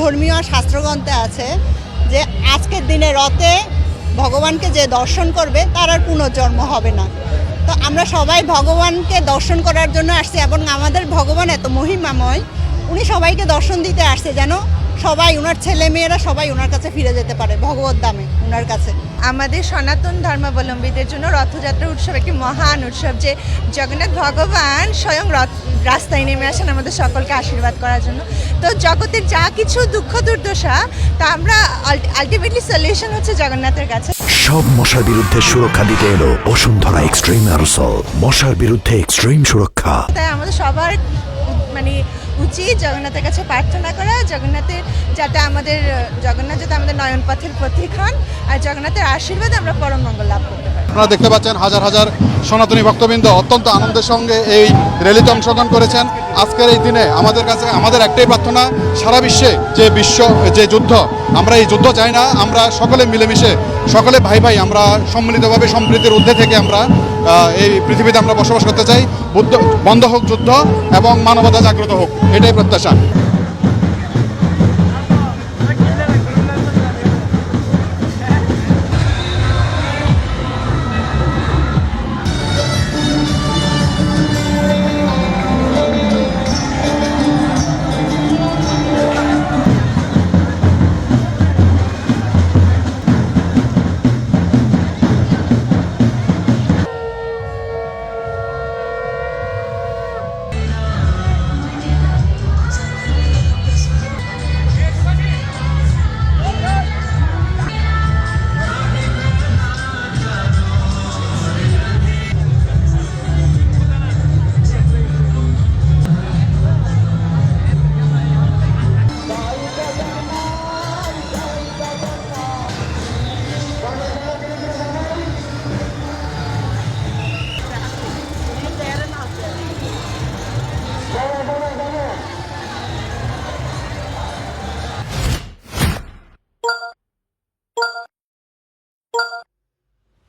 ধর্মীয় শাস্ত্রগ্রন্থে আছে যে আজকের দিনে রথে ভগবানকে যে দর্শন করবে তার আর পুনর্জন্ম হবে না। তো আমরা সবাই ভগবানকে দর্শন করার জন্য আসছি এবং আমাদের ভগবান এত মহিমাময়, উনি সবাইকে দর্শন দিতে আসছে যেন সবাই ওনার ছেলে মেয়েরা সবাই ওনার কাছে ফিরে যেতে পারে ভগবত ধামে ওনার কাছে। আমাদের সনাতন ধর্মাবলম্বীদের জন্য রথযাত্রা উৎসব একটি মহান উৎসব, যে জগন্নাথ ভগবান স্বয়ং রাস্তায় নেমে আসেন আমাদের সকলকে আশীর্বাদ করার জন্য। তো জগতের যা কিছু দুঃখ দুর্দশা তা আমরা আলটিমেটলি সলিউশন হচ্ছে জগন্নাথের কাছে। সব মশার বিরুদ্ধে সুরক্ষা দিতে এলো বসুন্ধরা এক্সট্রিম অ্যারোসল, মশার বিরুদ্ধে এক্সট্রিম সুরক্ষা। তাই আমাদের সবার উচিত জগন্নাথের কাছে প্রার্থনা করা, জগন্নাথ যাতে আমাদের নয়ন পথের প্রতীক হন, আর জগন্নাথের আশীর্বাদে আমরা পরম মঙ্গল লাভ করতে পারি। আপনারা দেখতে পাচ্ছেন হাজার হাজার সনাতনী ভক্তবৃন্দ অত্যন্ত আনন্দের সঙ্গে এই র্যালিতে অংশগ্রহণ করেছেন। আজকের এই দিনে আমাদের কাছে আমাদের একটাই প্রার্থনা, সারা বিশ্বে যে যুদ্ধ, আমরা এই যুদ্ধ চাই না, আমরা সকলে মিলেমিশে সকলে ভাই ভাই আমরা সম্মিলিতভাবে সম্প্রীতির ঊর্ধ্বে থেকে আমরা এই পৃথিবীতে আমরা বসবাস করতে চাই। বন্ধ হোক যুদ্ধ এবং মানবতা জাগ্রত হোক, এটাই প্রত্যাশা।